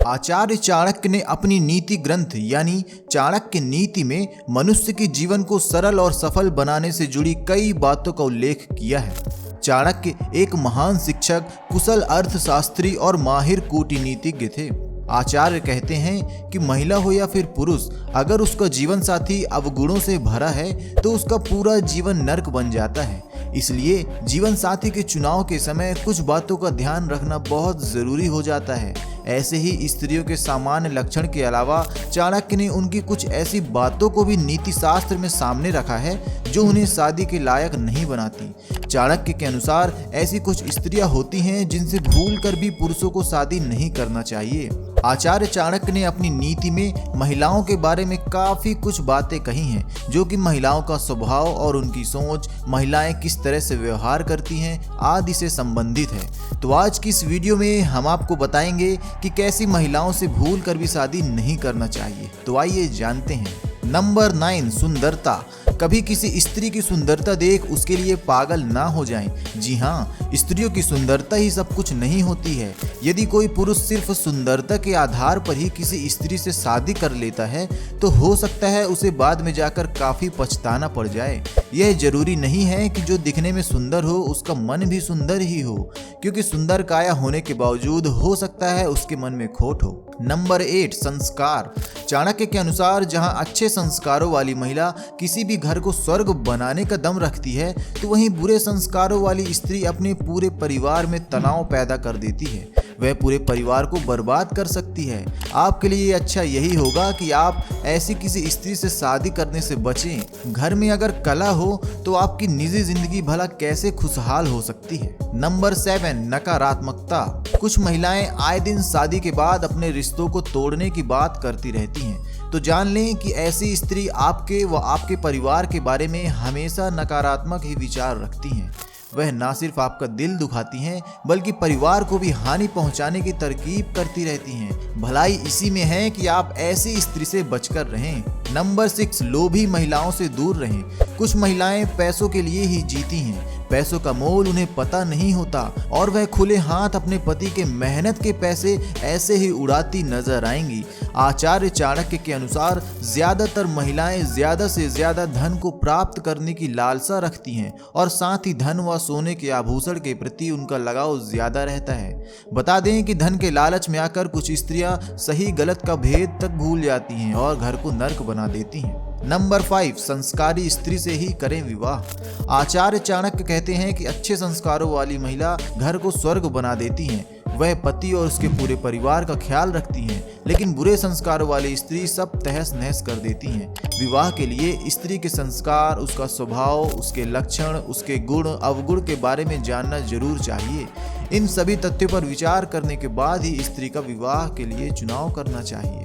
आचार्य चाणक्य ने अपनी नीति ग्रंथ यानी चाणक्य नीति में मनुष्य के जीवन को सरल और सफल बनाने से जुड़ी कई बातों का उल्लेख किया है। चाणक्य एक महान शिक्षक, कुशल अर्थशास्त्री और माहिर कूटनीतिज्ञ थे। आचार्य कहते हैं कि महिला हो या फिर पुरुष, अगर उसका जीवन साथी अवगुणों से भरा है तो उसका पूरा जीवन नर्क बन जाता है। इसलिए जीवन साथी के चुनाव के समय कुछ बातों का ध्यान रखना बहुत जरूरी हो जाता है। ऐसे ही स्त्रियों के सामान्य लक्षण के अलावा चाणक्य ने उनकी कुछ ऐसी बातों को भी नीति शास्त्र में सामने रखा है जो उन्हें शादी के लायक नहीं बनाती। चाणक्य के अनुसार ऐसी कुछ स्त्रियां होती हैं जिनसे भूल कर भी पुरुषों को शादी नहीं करना चाहिए। आचार्य चाणक्य ने अपनी नीति में महिलाओं के बारे में काफी कुछ बातें कही हैं, जो कि महिलाओं का स्वभाव और उनकी सोच, महिलाएं किस तरह से व्यवहार करती हैं आदि से संबंधित है। तो आज की इस वीडियो में हम आपको बताएंगे कि कैसी महिलाओं से भूल कर भी शादी नहीं करना चाहिए। तो आइए जानते हैं। नंबर 9, सुंदरता। कभी किसी स्त्री की सुंदरता देख उसके लिए पागल ना हो जाएं। जी हाँ, स्त्रियों की सुंदरता ही सब कुछ नहीं होती है। यदि कोई पुरुष सिर्फ सुंदरता के आधार पर ही किसी स्त्री से शादी कर लेता है तो हो सकता है उसे बाद में जाकर काफी पछताना पड़ जाए। यह जरूरी नहीं है कि जो दिखने में सुंदर हो उसका मन भी सुंदर ही हो, क्योंकि सुंदर काया होने के बावजूद हो सकता है उसके मन में खोट हो। नंबर 8, संस्कार। चाणक्य के अनुसार जहां अच्छे संस्कारों वाली महिला किसी भी घर को स्वर्ग बनाने का दम रखती है, तो वहीं बुरे संस्कारों वाली स्त्री अपने पूरे परिवार में तनाव पैदा कर देती है। वह पूरे परिवार को बर्बाद कर सकती है। आपके लिए अच्छा यही होगा कि आप ऐसी किसी स्त्री से शादी करने से बचें। घर में अगर कला हो तो आपकी निजी जिंदगी भला कैसे खुशहाल हो सकती है। नंबर 7, नकारात्मकता। कुछ महिलाएं आए दिन शादी के बाद अपने रिश्तों को तोड़ने की बात करती रहती हैं। तो जान लें कि ऐसी स्त्री आपके व आपके परिवार के बारे में हमेशा नकारात्मक ही विचार रखती हैं। वह ना सिर्फ आपका दिल दुखाती हैं बल्कि परिवार को भी हानि पहुंचाने की तरकीब करती रहती हैं। भलाई इसी में है कि आप ऐसी स्त्री से बचकर रहें। नंबर 6, लोभी महिलाओं से दूर रहें। कुछ महिलाएं पैसों के लिए ही जीती हैं। पैसों का मोल उन्हें पता नहीं होता और वह खुले हाथ अपने पति के मेहनत के पैसे ऐसे ही उड़ाती नजर आएंगी। आचार्य चाणक्य के अनुसार ज्यादातर महिलाएं ज्यादा से ज्यादा धन को प्राप्त करने की लालसा रखती हैं और साथ ही धन व सोने के आभूषण के प्रति उनका लगाव ज्यादा रहता है। बता दें कि धन के लालच में आकर कुछ स्त्रियां सही गलत का भेद तक भूल जाती हैं और घर को नर्क बना देती हैं। नंबर 5, संस्कारी स्त्री से ही करें विवाह। आचार्य चाणक्य कहते हैं कि अच्छे संस्कारों वाली महिला घर को स्वर्ग बना देती हैं। वह पति और उसके पूरे परिवार का ख्याल रखती हैं, लेकिन बुरे संस्कारों वाली स्त्री सब तहस नहस कर देती हैं। विवाह के लिए स्त्री के संस्कार, उसका स्वभाव, उसके लक्षण, उसके गुण अवगुण के बारे में जानना जरूर चाहिए। इन सभी तथ्यों पर विचार करने के बाद ही स्त्री का विवाह के लिए चुनाव करना चाहिए।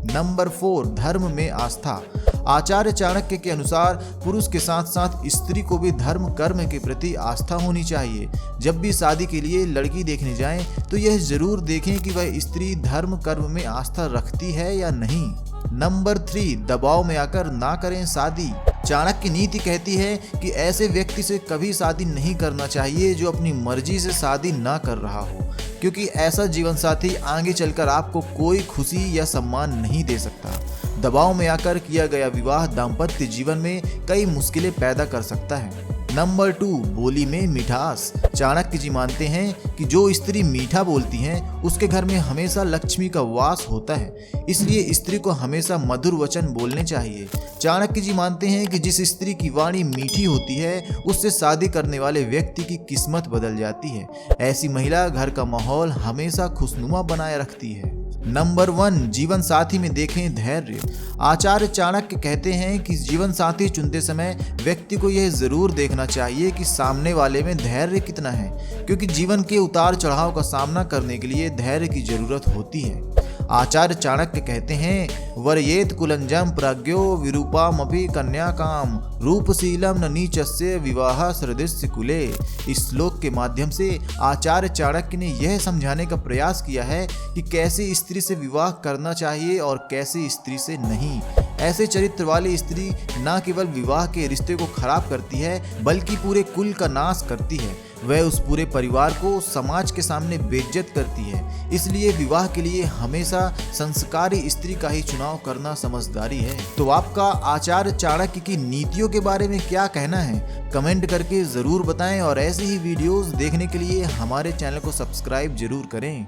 नंबर 4, धर्म में आस्था। आचार्य चाणक्य के अनुसार पुरुष के साथ साथ स्त्री को भी धर्म कर्म के प्रति आस्था होनी चाहिए। जब भी शादी के लिए लड़की देखने जाएं तो यह जरूर देखें कि वह स्त्री धर्म कर्म में आस्था रखती है या नहीं। नंबर 3, दबाव में आकर ना करें शादी। चाणक्य नीति कहती है कि ऐसे व्यक्ति से कभी शादी नहीं करना चाहिए जो अपनी मर्जी से शादी ना कर रहा हो, क्योंकि ऐसा जीवन साथी आगे चलकर आपको कोई खुशी या सम्मान नहीं दे सकता। दबाव में आकर किया गया विवाह दाम्पत्य जीवन में कई मुश्किलें पैदा कर सकता है। नंबर 2, बोली में मिठास। चाणक्य जी मानते हैं कि जो स्त्री मीठा बोलती हैं उसके घर में हमेशा लक्ष्मी का वास होता है। इसलिए स्त्री को हमेशा मधुर वचन बोलने चाहिए। चाणक्य जी मानते हैं कि जिस स्त्री की वाणी मीठी होती है उससे शादी करने वाले व्यक्ति की किस्मत बदल जाती है। ऐसी महिला घर का माहौल हमेशा खुशनुमा बनाए रखती है। नंबर 1, जीवन साथी में देखें धैर्य। आचार्य चाणक्य कहते हैं कि जीवन साथी चुनते समय व्यक्ति को यह जरूर देखना चाहिए कि सामने वाले में धैर्य कितना है, क्योंकि जीवन के उतार चढ़ाव का सामना करने के लिए धैर्य की जरूरत होती है। आचार्य चाणक्य कहते हैं, वर्येत कुलंजम प्रज्ञो विरूपामपि कन्याकाम रूपशीलम न नीचस्य विवाह सदृश्य कुले। इस श्लोक के माध्यम से आचार्य चाणक्य ने यह समझाने का प्रयास किया है कि कैसे स्त्री से विवाह करना चाहिए और कैसे स्त्री से नहीं। ऐसे चरित्र वाली स्त्री न केवल विवाह के रिश्ते को खराब करती है बल्कि पूरे कुल का नाश करती है। वह उस पूरे परिवार को समाज के सामने बेइज्जत करती है। इसलिए विवाह के लिए हमेशा संस्कारी स्त्री का ही चुनाव करना समझदारी है। तो आपका आचार्य चाणक्य की नीतियों के बारे में क्या कहना है, कमेंट करके जरूर बताएं और ऐसे ही वीडियोस देखने के लिए हमारे चैनल को सब्सक्राइब जरूर करें।